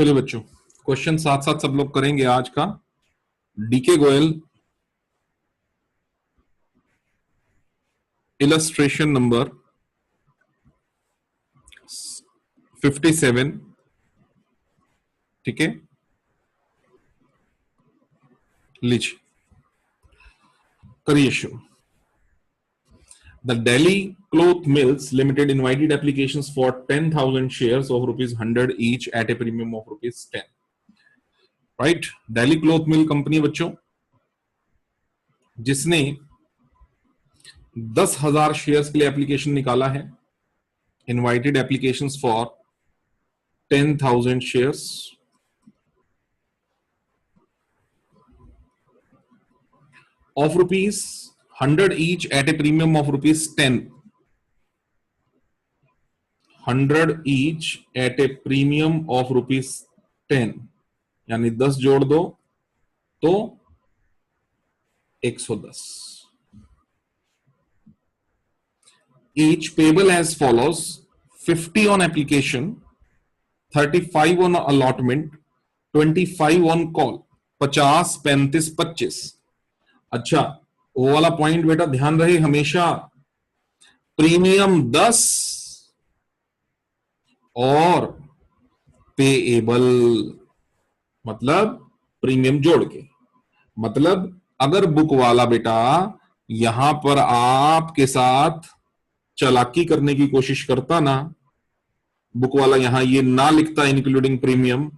चलिए बच्चों, क्वेश्चन साथ साथ सब लोग करेंगे आज का। डीके गोयल, इलस्ट्रेशन नंबर 57, ठीक है, लीजिए करिए शुरू। The Delhi Cloth Mills Limited invited applications for 10,000 shares of rupees 100 each at a premium of rupees 10. Right? Delhi Cloth Mill company बच्चों जिसने 10,000 शेयर्स के लिए एप्लीकेशन निकाला है, invited applications for 10,000 shares of rupees 100 each at a premium of rupees 10. 100 each at a premium of rupees 10, यानी 10 जोड़ दो तो 110. Each payable as follows: 50 on application, 35 on allotment, 25 on call. 50, 35, 25. अच्छा, वो वाला पॉइंट बेटा ध्यान रहे हमेशा, प्रीमियम 10 और पेएबल, मतलब प्रीमियम जोड़ के। मतलब अगर बुक वाला बेटा यहां पर आपके साथ चालाकी करने की कोशिश करता ना, बुक वाला यहां ये ना लिखता इंक्लूडिंग प्रीमियम,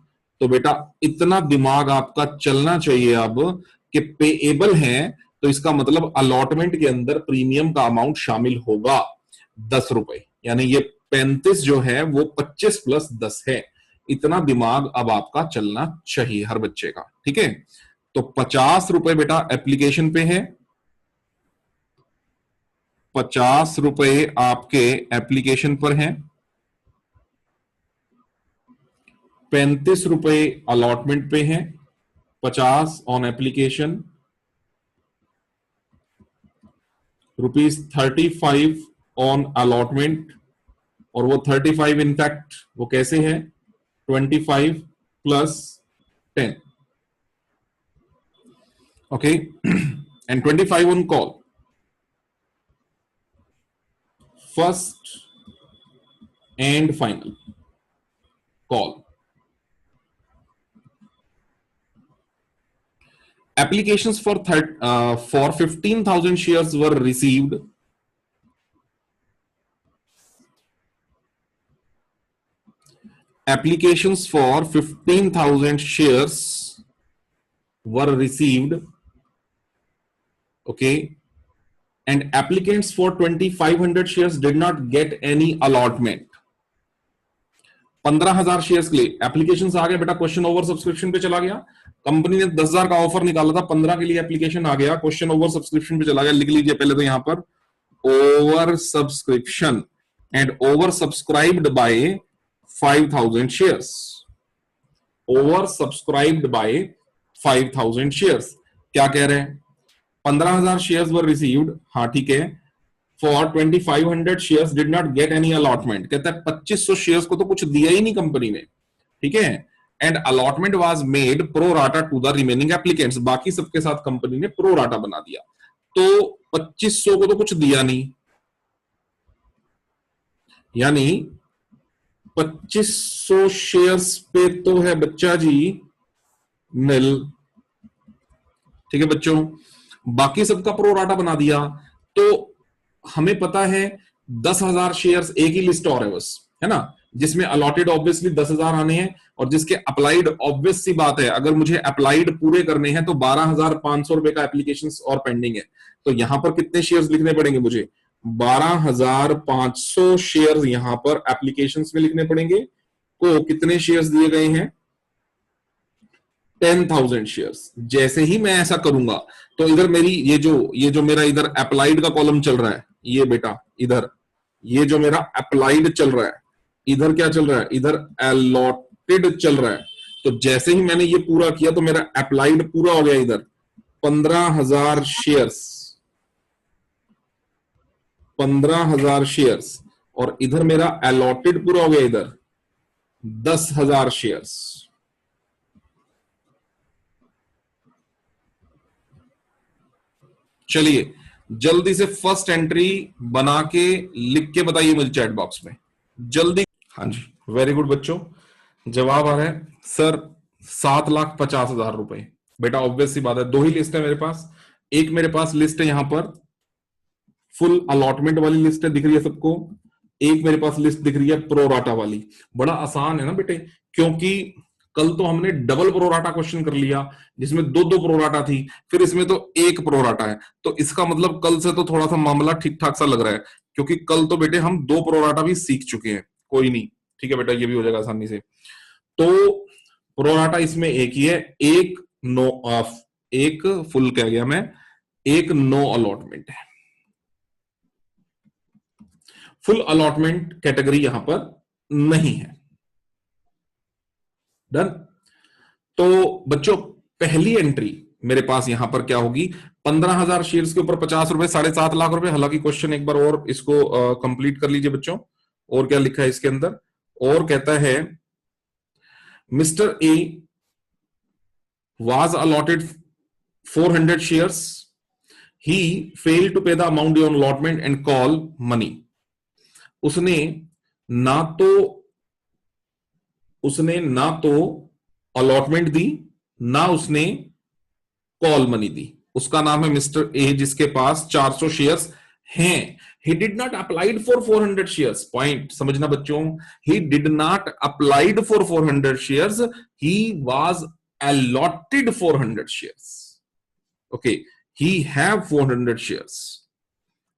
तो बेटा इतना दिमाग आपका चलना चाहिए अब कि पेएबल है तो इसका मतलब अलॉटमेंट के अंदर प्रीमियम का अमाउंट शामिल होगा 10 रुपए, यानी ये 35 जो है वो 25 प्लस 10 है। इतना दिमाग अब आपका चलना चाहिए हर बच्चे का, ठीक है। तो 50 रुपए बेटा एप्लीकेशन पे है, 50 रुपए आपके एप्लीकेशन पर हैं, 35 रुपए अलॉटमेंट पे हैं, 50 ऑन एप्लीकेशन, ₹35 ऑन अलॉटमेंट, और वो 35 इनफैक्ट वो कैसे है, 25 plus 10, okay, and 25 on call, first and final call. Applications for 15,000 shares were received. Applications for 15,000 shares were received. Okay. And applicants for 2,500 shares did not get any allotment. 15,000 shares के लिए application आ गया बेटा, question over subscription पे चला गया। Company ने 10,000 का offer निकाला था, 15 के लिए एप्लीकेशन आ गया, क्वेश्चन ओवर सब्सक्रिप्शन पे चला गया। लिख लीजिए पहले तो यहां पर over subscription and over subscribed by 5,000 shares, over subscribed by 5,000 shares. क्या कह रहे हैं, 15,000 शेयर्स वर रिसीव्ड, हाँ ठीक है, for 2,500 shares did not get any allotment. कहता है 2,500 शेयर्स को तो कुछ दिया ही नहीं कंपनी ने, ठीक है। And allotment was made pro rata to the remaining applicants, बाकी सबके साथ कंपनी ने प्रो राटा बना दिया, तो 2,500 को तो कुछ दिया नहीं, यानी 2,500 शेयर्स पे तो है बच्चा जी निल, ठीक है बच्चों। बाकी सबका प्रो राटा बना दिया, तो हमें पता है 10,000 शेयर्स एक ही लिस्ट और है बस, है ना, जिसमें अलॉटेड ऑब्वियसली 10,000 आने हैं, और जिसके अप्लाइड ऑब्वियस सी बात है, अगर मुझे अप्लाइड पूरे करने हैं तो 12,500 रुपए का एप्लीकेशन और पेंडिंग है। तो यहां पर कितने शेयर्स लिखने पड़ेंगे मुझे, 12,500 शेयर्स यहां पर एप्लीकेशन में लिखने पड़ेंगे। को कितने शेयर्स दिए गए हैं, 10,000 शेयर्स। जैसे ही मैं ऐसा करूंगा तो इधर मेरी ये जो मेरा इधर अप्लाइड का कॉलम चल रहा है, ये बेटा इधर ये जो मेरा अप्लाइड चल रहा है, इधर क्या चल रहा है, इधर अलॉटेड चल रहा है। तो जैसे ही मैंने ये पूरा किया तो मेरा अप्लाइड पूरा हो गया, इधर 15,000 शेयर्स, 15,000 शेयर्स, और इधर मेरा अलॉटेड पूरा हो गया, इधर 10,000 शेयर्स। चलिए जल्दी से फर्स्ट एंट्री बना के लिख के बताइए मुझे चैट बॉक्स में जल्दी। हाँ जी, वेरी गुड बच्चों, जवाब आ रहा है सर 7,50,000 रुपए। बेटा ऑब्वियस सी बात है, दो ही लिस्ट है मेरे पास। एक मेरे पास लिस्ट है यहां पर फुल अलॉटमेंट वाली लिस्ट है, दिख रही है सबको। एक मेरे पास लिस्ट दिख रही है प्रोराटा वाली। बड़ा आसान है ना बेटे, क्योंकि कल तो हमने डबल प्रोराटा क्वेश्चन कर लिया जिसमें दो दो प्रोराटा थी, फिर इसमें तो एक प्रोराटा है। तो इसका मतलब कल से तो थोड़ा सा मामला ठीक ठाक सा लग रहा है, क्योंकि कल तो बेटे हम दो प्रोराटा भी सीख चुके हैं। कोई नहीं, ठीक है बेटा, ये भी हो जाएगा आसानी से। तो प्रोराटा इसमें एक ही है, एक नो ऑफ, एक फुल कह गया मैं, एक नो अलॉटमेंट है। फुल अलॉटमेंट कैटेगरी यहां पर नहीं है। डन। तो बच्चों पहली एंट्री मेरे पास यहां पर क्या होगी, 15,000 शेयर्स के ऊपर 50 रुपए, 7.5 लाख रुपए। हालांकि क्वेश्चन एक बार और इसको कंप्लीट कर लीजिए बच्चों। और क्या लिखा है इसके अंदर, और कहता है mister A was allotted 400 shares. He failed to pay the amount due on allotment and call money. उसने ना तो अलॉटमेंट दी, ना उसने कॉल मनी दी। उसका नाम है मिस्टर ए, जिसके पास 400 शेयर्स हैं। He did not applied for 400 shares. Point समझना बच्चों, he did not applied for 400 shares. He was allotted 400 shares. Okay, he have 400 shares.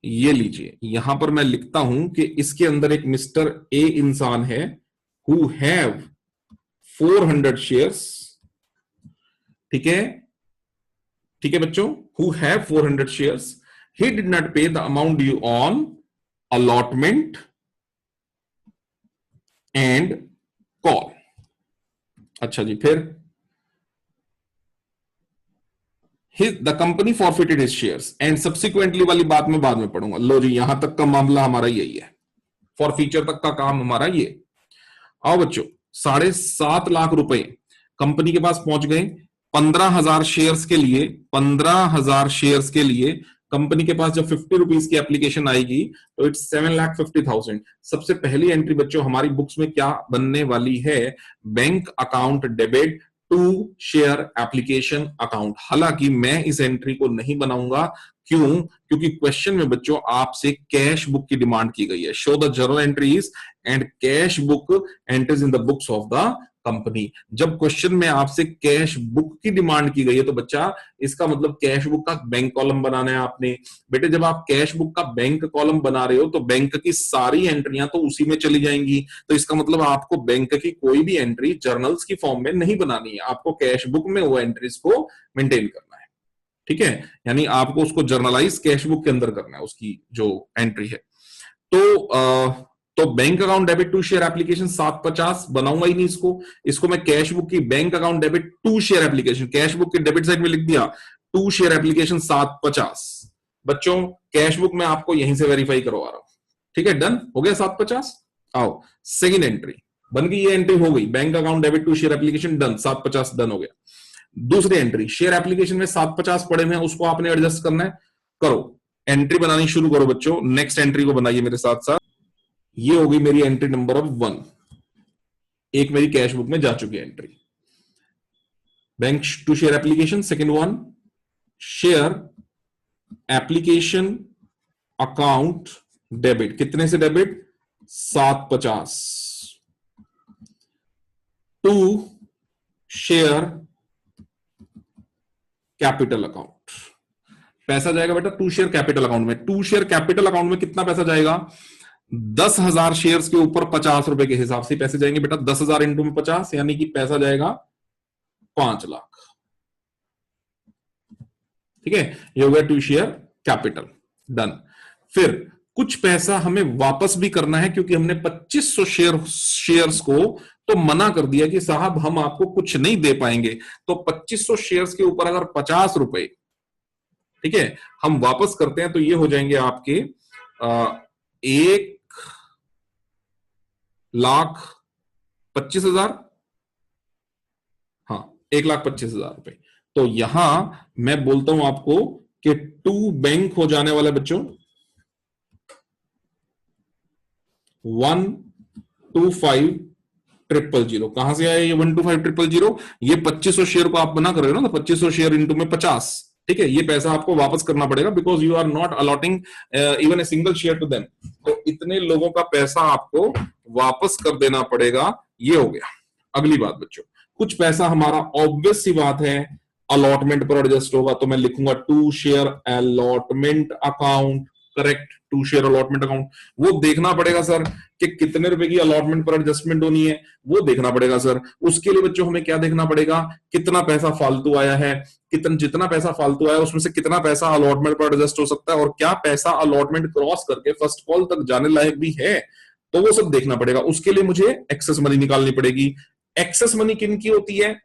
ये लीजिए, यहां पर मैं लिखता हूं कि इसके अंदर एक मिस्टर ए इंसान है who have 400 shares। ठीक है, ठीक है बच्चों, who have 400 shares. He did not pay the amount due on allotment and call. अच्छा जी, फिर the company forfeited his shares and subsequently वाली बात मैं बाद में पढ़ूंगा। लो जी, यहां तक का मामला हमारा यही है, फॉरफीचर तक का काम हमारा ये। आओ बच्चों, 7.5 लाख रुपए कंपनी के पास पहुंच गए। 15,000 शेयर्स के लिए, 15,000 शेयर्स के लिए कंपनी के पास जब 50 रुपीज की एप्लीकेशन आएगी तो इट्स 7,50,000। सबसे पहली एंट्री बच्चों हमारी बुक्स में क्या बनने वाली है, bank account debit to share application account. हालांकि मैं इस एंट्री को नहीं बनाऊंगा, क्यों? क्योंकि क्वेश्चन में बच्चों आपसे कैश बुक की डिमांड की गई है। Show the journal entries and cash book entries in the books of the company. जब क्वेश्चन में आपसे कैश बुक की डिमांड की गई है तो बच्चा इसका मतलब कैश बुक का बैंक कॉलम बनाना है आपने। बेटे जब आप कैश बुक का बैंक कॉलम बना रहे हो तो बैंक की सारी एंट्रियां तो उसी में चली जाएंगी। तो इसका मतलब आपको बैंक की कोई भी एंट्री जर्नल्स की फॉर्म में नहीं बनानी है, आपको कैश बुक में वो एंट्रीज को मेंटेन करना है। ठीक है, यानी आपको उसको जर्नलाइज कैश बुक के अंदर करना है, उसकी जो एंट्री है। तो bank account debit to share application 750 बनाऊंगा ही नहीं इसको मैं कैश बुक की bank account debit to share application, cash book की डेबिट साइड में लिख दिया टू शेयर एप्लीकेशन 750। बच्चों कैश बुक में आपको यहीं से वेरीफाई करवा रहा हूं। ठीक है, डन हो गया 750। आओ सेकेंड एंट्री बन गई, ये एंट्री हो गई, bank account debit to share application done, 750 done हो गया। दूसरी एंट्री, शेयर एप्लीकेशन में 750 पड़े हुए हैं, उसको आपने एडजस्ट करना है, करो एंट्री बनानी शुरू करो बच्चों। नेक्स्ट एंट्री को बनाइए मेरे साथ साथ। ये होगी मेरी एंट्री नंबर ऑफ 1, एक मेरी कैश बुक में जा चुकी है entry. Bank to share application, second one share application account debit, कितने से debit 750 to share capital account. पैसा जाएगा बेटा टू शेयर कैपिटल अकाउंट में। टू शेयर कैपिटल अकाउंट में कितना पैसा जाएगा, 10,000 शेयर्स के ऊपर 50 रुपए के हिसाब से पैसे जाएंगे बेटा। 10,000 इंटू में 50 यानी कि पैसा जाएगा 5 लाख। ठीक है, ये हो गया टू शेयर कैपिटल डन। फिर कुछ पैसा हमें वापस भी करना है, क्योंकि हमने 2500 शेयर्स को तो मना कर दिया कि साहब हम आपको कुछ नहीं दे पाएंगे। तो 2500 शेयर्स के ऊपर अगर 50 रुपए, ठीक है, हम वापस करते हैं तो ये हो जाएंगे आपके 1,25,000। हाँ, 1,25,000 रुपए। तो यहां मैं बोलता हूं आपको कि 2 बैंक हो जाने वाला बच्चों 125,000। कहां से आया ये 125,000? ये 2500 शेयर को आप बना कर रहे हो ना, तो 2500 शेयर इंटू में 50, ठीक है, ये पैसा आपको वापस करना पड़ेगा because you are not allotting even a single share to them. तो इतने लोगों का पैसा आपको वापस कर देना पड़ेगा। ये हो गया। अगली बात बच्चों, कुछ पैसा हमारा ऑब्वियस सी बात है अलॉटमेंट पर एडजस्ट होगा, तो मैं लिखूंगा 2 share allotment account. Correct, 2 share allotment account. वो देखना पड़ेगा सर कि कितने रुपए की अलॉटमेंट पर एडजस्टमेंट होनी है, वो देखना पड़ेगा सर। उसके लिए बच्चों हमें क्या देखना पड़ेगा, कितना पैसा फालतू आया है, जितना पैसा फालतू आया उसमें से कितना पैसा अलॉटमेंट पर एडजस्ट हो सकता है, और क्या पैसा अलॉटमेंट क्रॉस करके फर्स्ट कॉल तक जाने लायक भी है, तो वो सब देखना पड़ेगा। उसके लिए मुझे एक्सेस मनी निकालनी पड़ेगी। एक्सेस मनी किन की होती है?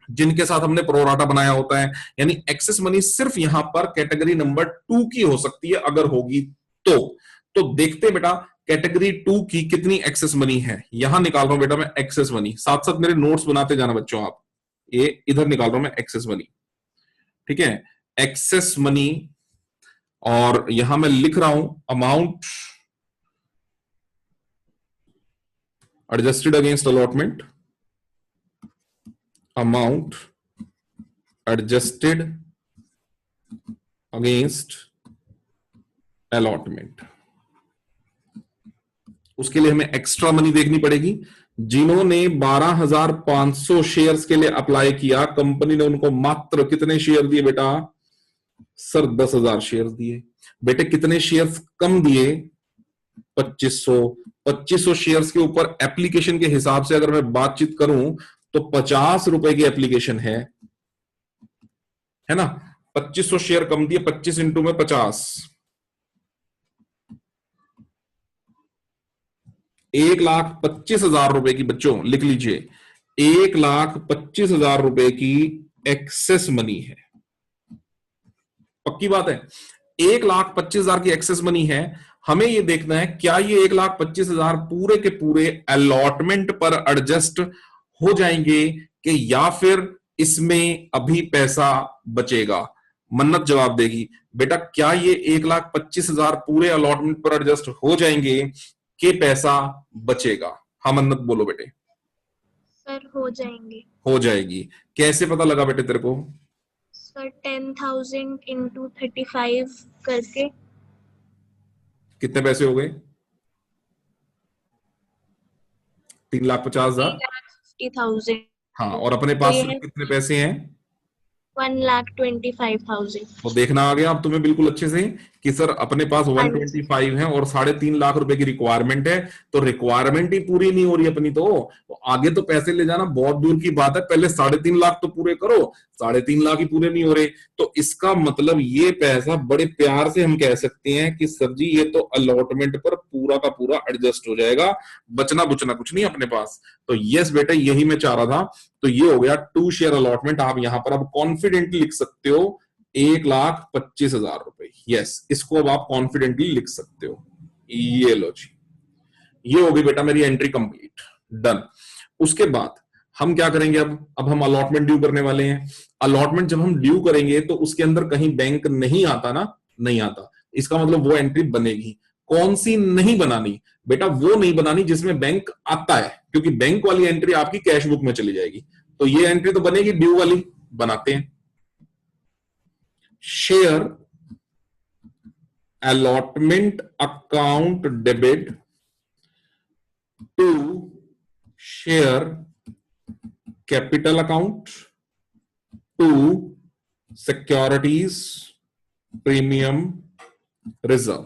जिनके साथ हमने प्रोराटा बनाया होता है। यानी एक्सेस मनी सिर्फ यहां पर कैटेगरी नंबर 2 की हो सकती है, अगर होगी तो देखते बेटा कैटेगरी 2 की कितनी एक्सेस मनी है। यहां निकाल रहा हूं बेटा मैं एक्सेस मनी, साथ साथ मेरे नोट्स बनाते जाना बच्चों आप। ये इधर निकाल रहा हूं मैं एक्सेस मनी, ठीक है, एक्सेस मनी। और यहां मैं लिख रहा हूं amount adjusted against allotment, amount adjusted against allotment. उसके लिए हमें एक्स्ट्रा मनी देखनी पड़ेगी। जिन्होंने 12,500 शेयर्स के लिए अप्लाई किया, कंपनी ने उनको मात्र कितने शेयर दिए बेटा? सर 10,000 शेयर दिए। बेटे कितने शेयर्स कम दिए? 2500। 2500 शेयर्स के ऊपर एप्लीकेशन के हिसाब से अगर मैं बातचीत करूं तो 50 रुपए की एप्लीकेशन है ना। 2500 शेयर कम दिए, 25 इंटू में 50, 1,25,000 रुपए की बच्चों लिख लीजिए, 1,25,000 रुपए की एक्सेस मनी है। पक्की बात है, 1,25,000 की एक्सेस मनी है। हमें यह देखना है क्या ये 1,25,000 पूरे के पूरे अलॉटमेंट पर एडजस्ट हो जाएंगे कि या फिर इसमें अभी पैसा बचेगा। मन्नत जवाब देगी बेटा, क्या ये 1,25,000 पूरे अलॉटमेंट पर एडजस्ट हो जाएंगे कि पैसा बचेगा? हाँ मन्नत बोलो बेटे। सर हो जाएंगे। हो जाएगी। कैसे पता लगा बेटे तेरे को? सर 10,000 इंटू 35 करके। कितने पैसे हो गए? 3,50,000। 3,50,000। हाँ, और अपने पास सिर्फ कितने पैसे हैं? 1,25,000। तो देखना आ गया अब तुम्हें बिल्कुल अच्छे से कि सर अपने पास 125 है और 3.5 लाख रुपए की रिक्वायरमेंट है। तो रिक्वायरमेंट ही पूरी नहीं हो रही अपनी, तो आगे तो पैसे ले जाना बहुत दूर की बात है, पहले 3.5 लाख तो पूरे करो। 3.5 लाख ही पूरे नहीं हो रहे, तो इसका मतलब ये पैसा बड़े प्यार से हम कह सकते हैं कि सर जी ये तो अलॉटमेंट पर पूरा का पूरा एडजस्ट हो जाएगा, बचना बुचना कुछ नहीं अपने पास। तो यस बेटा यही मैं चाह रहा था। तो ये हो गया 2 शेयर अलॉटमेंट। आप यहां पर अब कॉन्फिडेंटली लिख सकते हो 1,25,000 रुपए। यस, इसको अब आप कॉन्फिडेंटली लिख सकते हो। ये लो जी, ये हो गई बेटा मेरी एंट्री कंप्लीट, डन। उसके बाद हम क्या करेंगे? अब हम अलॉटमेंट ड्यू करने वाले हैं। अलॉटमेंट जब हम ड्यू करेंगे तो उसके अंदर कहीं बैंक नहीं आता ना, नहीं आता। इसका मतलब वो एंट्री बनेगी। कौन सी नहीं बनानी बेटा? वो नहीं बनानी जिसमें बैंक आता है, क्योंकि बैंक वाली एंट्री आपकी कैश बुक में चली जाएगी। तो ये एंट्री तो बनेगी ड्यू वाली, बनाते हैं। Share allotment account debit to share capital account to securities premium reserve।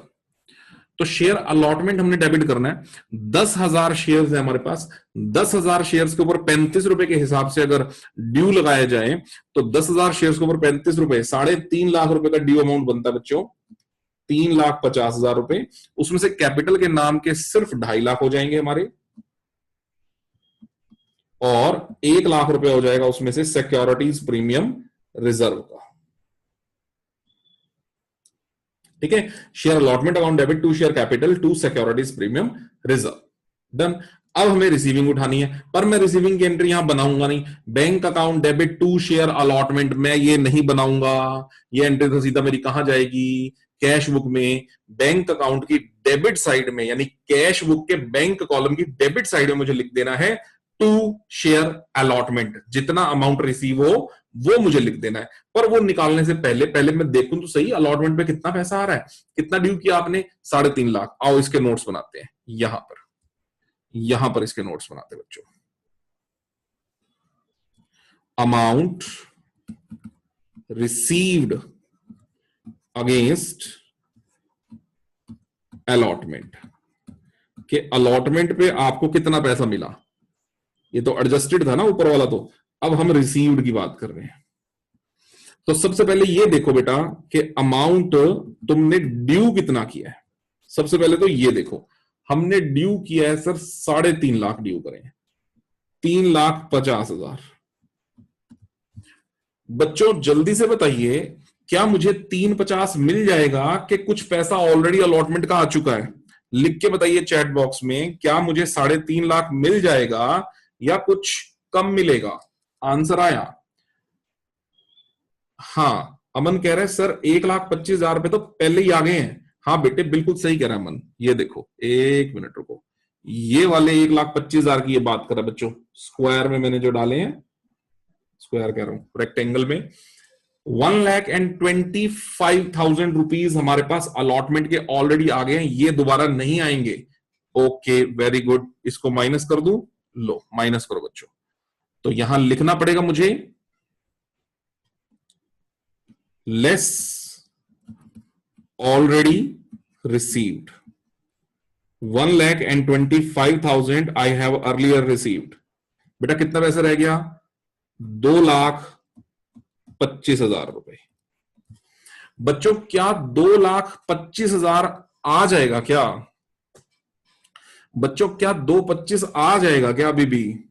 तो शेयर अलॉटमेंट हमने डेबिट करना है। 10,000 शेयर्स है हमारे पास। 10,000 शेयर्स के ऊपर 35 रुपए के हिसाब से अगर ड्यू लगाया जाए तो 10,000 शेयर्स के ऊपर 35 रुपए, 3.5 लाख रुपए का ड्यू अमाउंट बनता है बच्चों, 3,50,000 रुपए। उसमें से कैपिटल के नाम के सिर्फ 2.5 लाख हो जाएंगे हमारे, और 1 लाख रुपए हो जाएगा उसमें से सिक्योरिटीज प्रीमियम रिजर्व का। ठीक है, share allotment account debit to share capital to securities premium reserve, done. अब हमें रिसीविंग उठानी है, पर मैं रिसीविंग की एंट्री यहां बनाऊंगा नहीं। Bank account debit to share allotment, मैं ये नहीं बनाऊंगा। ये एंट्री तो सीधा मेरी कहां जाएगी, कैश बुक में। बैंक अकाउंट की डेबिट साइड में, यानी कैश बुक के बैंक कॉलम की डेबिट साइड में मुझे लिख देना है टू शेयर अलॉटमेंट। जितना अमाउंट रिसीव हो वो मुझे लिख देना है। पर वो निकालने से पहले पहले मैं देखूं तो सही अलॉटमेंट पे कितना पैसा आ रहा है। कितना ड्यू किया आपने, 3.5 लाख। आओ इसके नोट्स बनाते हैं, यहां पर इसके नोट्स बनाते हैं बच्चों। अमाउंट रिसीव्ड अगेंस्ट अलॉटमेंट, के अलॉटमेंट पे आपको कितना पैसा मिला। ये तो एडजस्टेड था ना ऊपर वाला, तो अब हम रिसीव्ड की बात कर रहे हैं। तो सबसे पहले ये देखो बेटा कि अमाउंट तुमने ड्यू कितना किया है। सबसे पहले तो ये देखो, हमने ड्यू किया है सर 3.5 लाख ड्यू करें, 3,50,000। बच्चों जल्दी से बताइए, क्या मुझे 350 मिल जाएगा कि कुछ पैसा ऑलरेडी अलॉटमेंट का आ चुका है। लिख के बताइए चैट बॉक्स में, क्या मुझे 3.5 लाख मिल जाएगा या कुछ कम मिलेगा। आंसर आया। हाँ, अमन कह रहा है सर 1,25,000 रुपए तो पहले ही आ गए हैं। हाँ बेटे बिल्कुल सही कह रहा है अमन। ये देखो, एक मिनट रुको, ये वाले 1,25,000 की ये बात कर रहा है बच्चों। स्क्वायर में मैंने जो डाले हैं, स्क्वायर कह रहा हूं, रेक्टेंगल में 1,25,000 रुपीज हमारे पास अलॉटमेंट के ऑलरेडी आ गए हैं, ये दोबारा नहीं आएंगे। ओके वेरी गुड, इसको माइनस कर दूं, लो माइनस करो बच्चों। तो यहां लिखना पड़ेगा मुझे less already received, 1,25,000 I have earlier received. बेटा कितना पैसा रह गया, 2,25,000 रुपए। बच्चों क्या 2,25,000 आ जाएगा क्या बच्चों, क्या 2,25 आ जाएगा क्या। अभी भी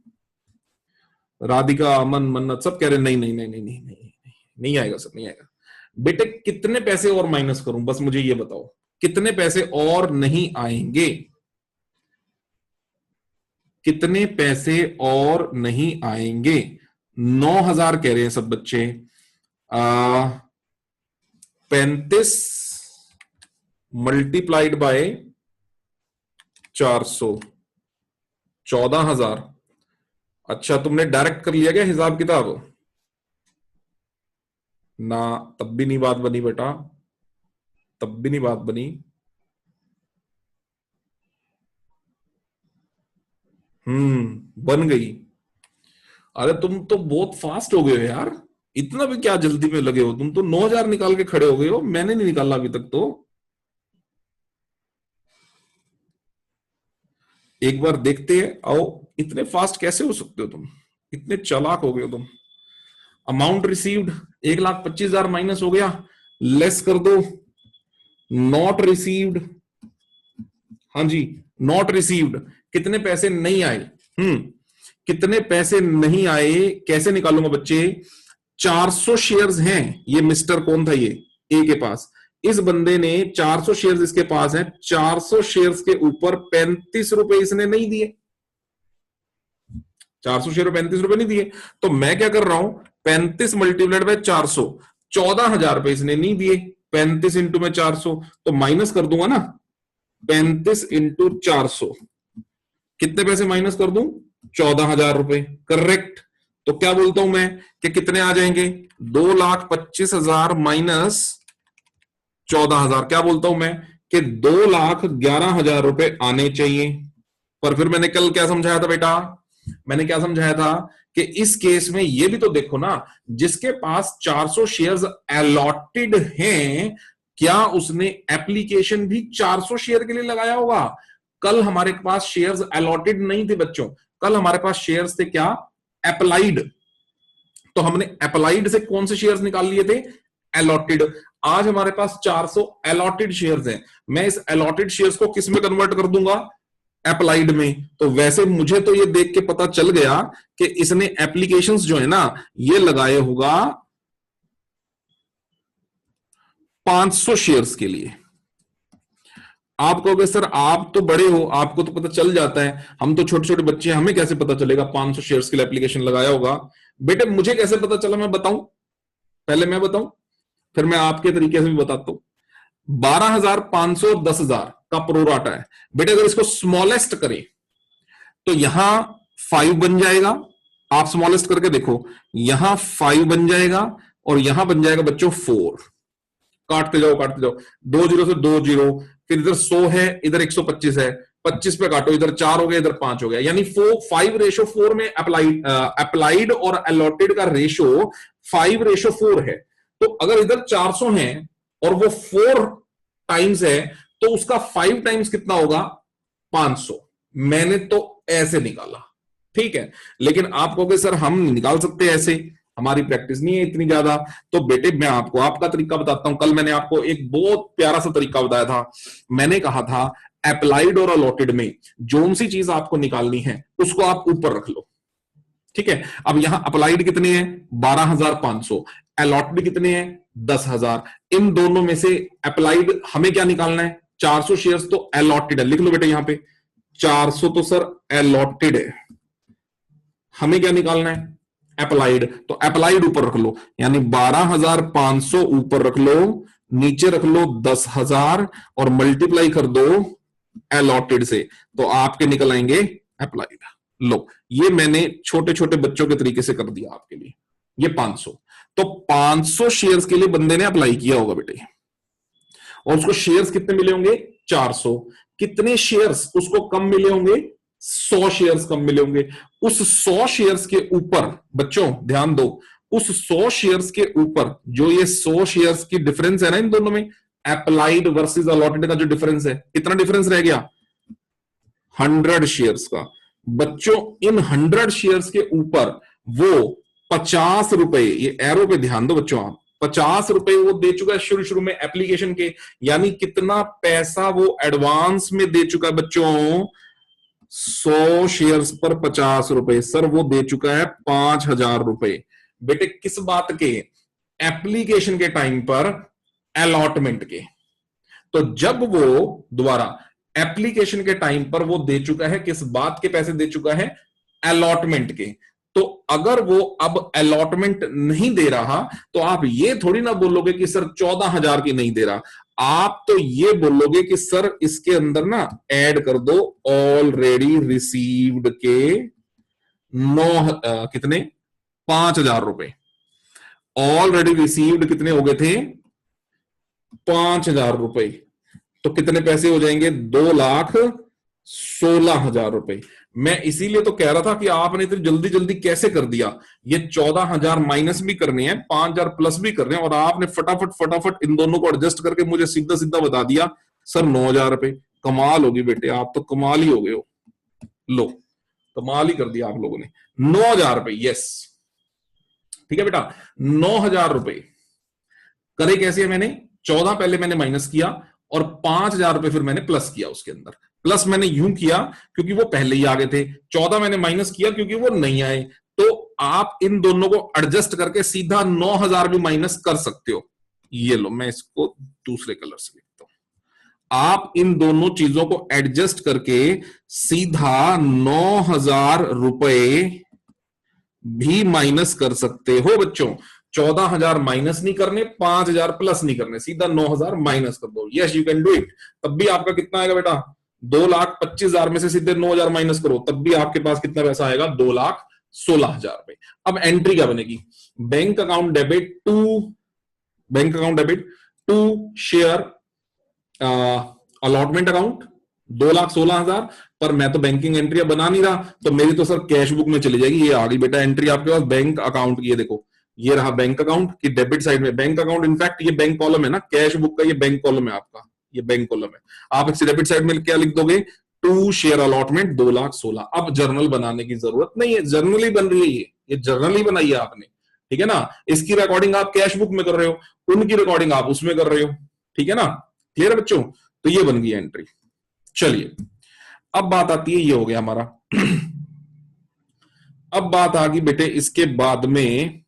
राधिका, अमन, मन्नत सब कह रहे नहीं नहीं नहीं नहीं नहीं नहीं नहीं आएगा सर, नहीं आएगा। बेटे कितने पैसे और माइनस करूं, बस मुझे ये बताओ, कितने पैसे और नहीं आएंगे, कितने पैसे और नहीं आएंगे। 9,000 कह रहे हैं सब बच्चे। 35 मल्टीप्लाइड बाय 400, 14,000। अच्छा तुमने डायरेक्ट कर लिया क्या हिसाब किताब ना, तब भी नहीं बात बनी बेटा, तब भी नहीं बात बनी। बन गई। अरे तुम तो बहुत फास्ट हो गए हो यार, इतना भी क्या जल्दी में लगे हो। तुम तो 9,000 निकाल के खड़े हो गए हो, मैंने नहीं निकाला अभी तक। तो एक बार देखते हैं, आओ। इतने फास्ट कैसे हो सकते हो तुम, इतने चालाक हो गए हो तुम। अमाउंट रिसीव्ड 1,25,000 माइनस हो गया, लेस कर दो नॉट रिसीव्ड। हाँ जी, नॉट रिसीव्ड, कितने पैसे नहीं आए। कितने पैसे नहीं आए कैसे निकालूंगा बच्चे। 400 शेयर्स हैं, ये मिस्टर कौन था, ये ए के पास। इस बंदे ने 400 शेयर्स इसके पास हैं, 400 शेयर्स के ऊपर 35 रुपए इसने नहीं दिए। 400 शेयर 35 रुपए नहीं दिए, तो मैं क्या कर रहा हूं, 35 मल्टीप्लाइड बाय 400, 14,000 रुपए इसने नहीं दिए। 35 इंटू में 400, तो माइनस कर दूंगा ना, 35 इंटू 400, कितने पैसे माइनस कर दूं, 14,000 रुपए। करेक्ट। तो क्या बोलता हूं मैं कि कितने आ जाएंगे, 2,25,000 माइनस 14,000, क्या बोलता हूं मैं कि 2,11,000 रुपए आने चाहिए। पर फिर मैंने कल क्या समझाया था बेटा, मैंने क्या समझाया था कि इस केस में ये भी तो देखो ना, जिसके पास 400 शेयर्स अलॉटेड हैं, क्या उसने एप्लीकेशन भी 400 शेयर के लिए लगाया होगा। कल हमारे पास शेयर्स अलॉटेड नहीं थे बच्चों, कल हमारे पास शेयर्स थे क्या, अप्लाइड। तो हमने अप्लाइड से कौन से शेयर्स निकाल लिए थे, अलॉटेड। आज हमारे पास 400 अलॉटेड शेयर्स हैं, मैं इस अलॉटेड शेयर्स को किस में कन्वर्ट कर दूंगा, अप्लाइड में। तो वैसे मुझे तो ये देख के पता चल गया कि इसने एप्लीकेशंस जो है ना ये लगाए होगा 500 शेयर्स के लिए। आप कहोगे सर आप तो बड़े हो, आपको तो पता चल जाता है, हम तो छोटे छोटे बच्चे हैं, हमें कैसे पता चलेगा 500 शेयर्स के लिए एप्लीकेशन लगाया होगा। बेटे मुझे कैसे पता चला मैं बताऊं, पहले मैं बताऊं फिर मैं आपके तरीके से भी बताता हूं। 12,500 और 10,000 का प्रोराटा है बेटे, अगर इसको स्मॉलेस्ट करें तो यहां 5 बन जाएगा, आप स्मॉलेस्ट करके देखो, यहां 5 बन जाएगा और यहां बन जाएगा बच्चों 4। काटते जाओ काटते जाओ, 2 जीरो से 2 जीरो, फिर इधर 100 है, इधर 125 है, 25 पे काटो, इधर 4 हो गया, इधर 5 हो गया, यानी 5:4 में अप्लाइड और अलॉटेड का रेशो 5:4 है। तो अगर इधर 400 है और वो 4 टाइम्स है तो उसका 5 टाइम्स कितना होगा, 500। मैंने तो ऐसे निकाला, ठीक है, लेकिन आप कहोगे सर हम निकाल सकते हैं ऐसे, हमारी प्रैक्टिस नहीं है इतनी ज्यादा। तो बेटे मैं आपको आपका तरीका बताता हूं। कल मैंने आपको एक बहुत प्यारा सा तरीका बताया था, मैंने कहा था अप्लाइड और अलॉटेड में जोन सी चीज आपको निकालनी है उसको आप ऊपर रख लो, ठीक है। अब यहां अप्लाइड कितने हैं, 12,500, अलॉटेड कितने हैं, 10,000। इन दोनों में से अप्लाइड हमें क्या निकालना है, 400 शेयर्स तो अलॉटेड है, लिख लो बेटे यहां पे 400 तो सर अलॉटेड है, हमें क्या निकालना है अप्लाइड, तो अप्लाइड ऊपर रख लो, यानी 12,500 ऊपर रख लो, नीचे रख लो 10,000 और मल्टीप्लाई कर दो अलॉटेड से, तो आपके निकल आएंगे अप्लाइड। लो ये मैंने छोटे छोटे बच्चों के तरीके से कर दिया आपके लिए, ये 500, तो 500 शेयर्स के लिए बंदे ने अप्लाई किया होगा बेटे, और उसको शेयर्स कितने मिले होंगे, 400। कितने शेयर्स उसको कम मिले होंगे, 100 शेयर्स कम मिले होंगे। उस 100 शेयर्स के ऊपर बच्चों ध्यान दो, उस 100 शेयर्स के ऊपर जो ये 100 शेयर्स की डिफरेंस है ना इन दोनों में, अप्लाइड वर्सेस अलॉटेड का जो डिफरेंस है, कितना डिफरेंस रह गया, 100 शेयर्स का। बच्चों इन 100 शेयर्स के ऊपर वो 50 रुपए, ये एरो पे ध्यान दो बच्चों आप, 50 रुपए वो दे चुका है शुरू शुरू में एप्लीकेशन के, यानी कितना पैसा वो एडवांस में दे चुका है बच्चों, 100 शेयर्स पर 50 रुपए, सर वो दे चुका है 5,000 रुपए। बेटे किस बात के, एप्लीकेशन के टाइम पर अलॉटमेंट के। तो जब वो दोबारा एप्लीकेशन के टाइम पर वो दे चुका है, किस बात के पैसे दे चुका है, अलॉटमेंट के। तो अगर वो अब अलॉटमेंट नहीं दे रहा तो आप ये थोड़ी ना बोलोगे कि सर 14,000 की नहीं दे रहा, आप तो ये बोलोगे कि सर इसके अंदर ना ऐड कर दो ऑलरेडी रिसीव्ड के 9 कितने 5,000 रुपए, ऑलरेडी रिसीव्ड कितने हो गए थे 5,000 रुपए, तो कितने पैसे हो जाएंगे 2,16,000 रुपए। मैं इसीलिए तो कह रहा था कि आपने इतनी जल्दी जल्दी कैसे कर दिया, ये 14,000 माइनस भी करने हैं, 5,000 प्लस भी करने हैं, और आपने फटाफट फटाफट इन दोनों को एडजस्ट करके मुझे सीधा सीधा बता दिया सर 9,000 रुपए। कमाल होगी बेटे, आप तो कमाल ही हो गए हो, लो कमाल ही कर दिया आप लोगों ने, 9,000 रुपए, यस ठीक है बेटा। 9,000 रुपए करे कैसे है, मैंने 14 पहले मैंने माइनस किया और 5,000 रुपए फिर मैंने प्लस किया उसके अंदर। प्लस मैंने यूं किया क्योंकि वो पहले ही आ गए थे, 14 मैंने माइनस किया क्योंकि वो नहीं आए। तो आप इन दोनों को एडजस्ट करके सीधा 9,000 भी माइनस कर सकते हो। ये लो मैं इसको दूसरे कलर से लिखता हूं, आप इन दोनों चीजों को एडजस्ट करके सीधा 9,000 रुपए भी माइनस कर सकते हो बच्चों। 14,000 माइनस नहीं करने, 5,000 प्लस नहीं करने, सीधा 9,000 माइनस कर दो। Yes you can do it. तब भी आपका कितना आएगा बेटा, 2,25,000 में से सीधे 9,000 माइनस करो, तब भी आपके पास कितना पैसा आएगा, 2,16,000 रुपए। अब एंट्री क्या बनेगी, bank account debit to share allotment account 2,16,000, पर मैं तो बैंकिंग एंट्री बना नहीं रहा, तो मेरी तो सर कैश बुक में चली जाएगी। ये आ गई बेटा एंट्री आपके पास बैंक अकाउंट की, ये देखो ये रहा बैंक अकाउंट की डेबिट साइड में बैंक अकाउंट, इनफैक्ट ये बैंक कॉलम है ना, कैश बुक का ये बैंक कॉलम है आपका, ये बैंक कॉलम है। आप इस डेबिट साइड में क्या लिख दोगे, टू शेयर अलॉटमेंट 2,16,000। अब जर्नल बनाने की जरूरत नहीं है, जर्नल ही बन रही है, ये जर्नल ही बनाई है आपने, ठीक है ना। इसकी रिकॉर्डिंग आप कैश बुक में कर रहे हो, उनकी रिकॉर्डिंग आप उसमें कर रहे हो, ठीक है ना। क्लियर है बच्चों, तो ये बन गई एंट्री। चलिए अब बात आती है, ये हो गया हमारा। अब बात आ गई बेटे इसके बाद में,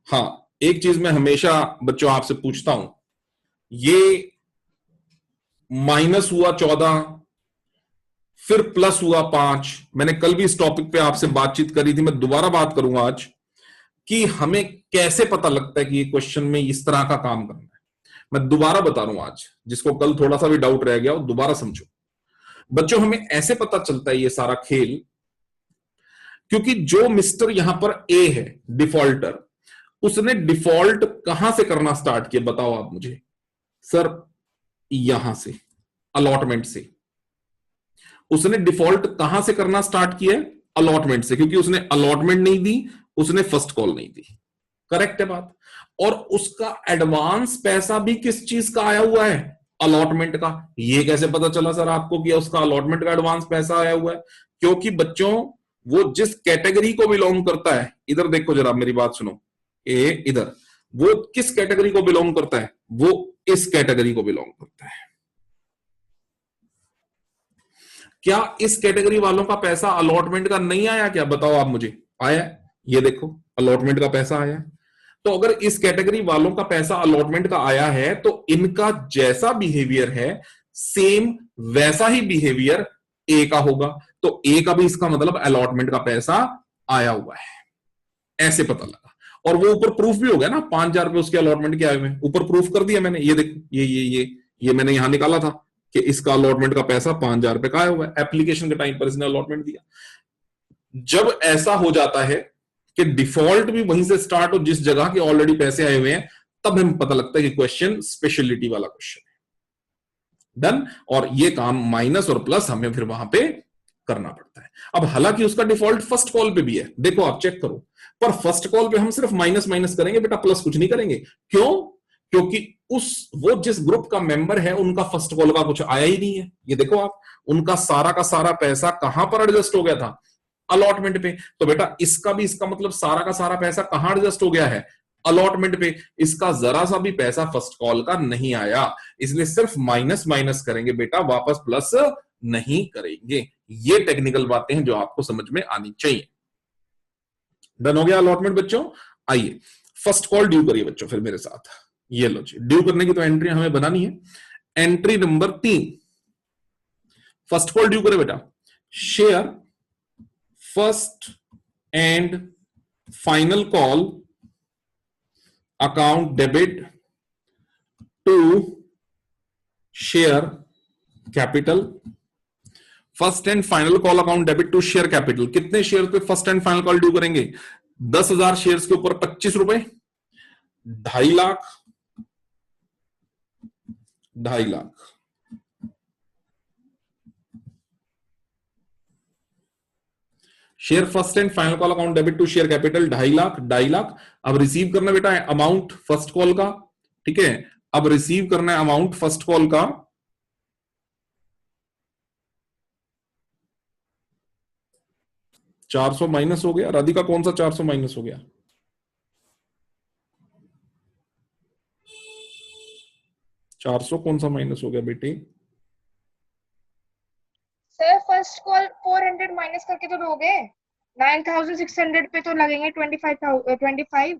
हाँ एक चीज मैं हमेशा बच्चों आपसे पूछता हूं, ये माइनस हुआ 14, फिर प्लस हुआ 5। मैंने कल भी इस टॉपिक पे आपसे बातचीत करी थी, मैं दोबारा बात करूंगा आज कि हमें कैसे पता लगता है कि ये क्वेश्चन में इस तरह का काम करना है। मैं दोबारा बता रहा हूं आज, जिसको कल थोड़ा सा भी डाउट रह गया वो दोबारा समझो। बच्चों हमें ऐसे पता चलता है ये सारा खेल, क्योंकि जो मिस्टर यहां पर ए है डिफॉल्टर, उसने डिफॉल्ट कहां से करना स्टार्ट किया बताओ आप मुझे। सर यहां से, अलॉटमेंट से। उसने डिफॉल्ट कहां से करना स्टार्ट किया? अलॉटमेंट से, क्योंकि उसने अलॉटमेंट नहीं दी, उसने फर्स्ट कॉल नहीं दी। करेक्ट है बात। और उसका एडवांस पैसा भी किस चीज का आया हुआ है? अलॉटमेंट का। ये कैसे पता चला सर आपको कि उसका अलॉटमेंट का एडवांस पैसा आया हुआ है? क्योंकि बच्चों वो जिस कैटेगरी को बिलोंग करता है, इधर देखो जरा मेरी बात सुनो, ए इधर, वो किस कैटेगरी को बिलोंग करता है? वो इस कैटेगरी को बिलोंग करता है। क्या इस कैटेगरी वालों का पैसा अलॉटमेंट का नहीं आया क्या? बताओ आप मुझे। आया? ये देखो अलॉटमेंट का पैसा आया। तो अगर इस कैटेगरी वालों का पैसा अलॉटमेंट का आया है तो इनका जैसा बिहेवियर है सेम वैसा ही बिहेवियर ए का होगा। तो ए का भी इसका मतलब अलॉटमेंट का पैसा आया हुआ है। ऐसे पता लगा। और वो ऊपर प्रूफ भी हो गया ना, 5,000 रुपए उसके अलॉटमेंट के आए हुए, ऊपर प्रूफ कर दिया मैंने। ये देखो, ये मैंने यहां निकाला था कि इसका अलॉटमेंट का पैसा 5,000 रुपए का आया हुआ है। एप्लीकेशन के टाइम पर इसने अलॉटमेंट दिया। जब ऐसा हो जाता है कि डिफॉल्ट भी वहीं से स्टार्ट हो जिस जगह के ऑलरेडी पैसे आए हुए हैं, तब हमें पता लगता है कि क्वेश्चन स्पेशलिटी वाला क्वेश्चन है। डन। और ये काम माइनस और प्लस हमें फिर वहां पे करना पड़ता है। अब हालांकि उसका डिफॉल्ट फर्स्ट कॉल पे भी है, देखो आप चेक करो, पर फर्स्ट कॉल पे हम सिर्फ माइनस माइनस करेंगे बेटा, प्लस कुछ नहीं करेंगे। क्यों? क्योंकि वो जिस ग्रुप का मेंबर है उनका फर्स्ट कॉल का कुछ आया ही नहीं है। ये देखो आप, उनका सारा का सारा पैसा कहां पर एडजस्ट हो गया था? अलॉटमेंट पे। तो बेटा इसका भी, इसका मतलब सारा का सारा पैसा कहां एडजस्ट हो गया है? अलॉटमेंट पे। इसका जरा सा भी पैसा फर्स्ट कॉल का नहीं आया, इसलिए सिर्फ माइनस माइनस करेंगे बेटा, वापस प्लस नहीं करेंगे। ये टेक्निकल बातें हैं जो आपको समझ में आनी चाहिए। डन हो गया अलॉटमेंट बच्चों? आइए फर्स्ट कॉल ड्यू करिए बच्चों फिर मेरे साथ। ये लो जी, ड्यू करने की तो एंट्री हमें बनानी है। Entry number 3, first call due करे बेटा। Share first and final call account debit to share capital. First and final call account debit to share capital. कितने शेयर पे first and final call due करेंगे? 10,000 shares के ऊपर 25 रुपए, 2.5 lakh, 2.5 lakh. Share first and final call account debit to share capital 2.5 lakh, 2.5 lakh. अब receive करना बेटा है अमाउंट फर्स्ट कॉल का, ठीक है। अब रिसीव करना है अमाउंट फर्स्ट कॉल का 400 माइनस हो गया। राधिका कौन सा 400 माइनस हो गया? 400 कौन सा माइनस हो गया बेटे? सर फर्स्ट कॉल 400 माइनस करके तो दोगे, 9,600 पे तो लगेंगे 25।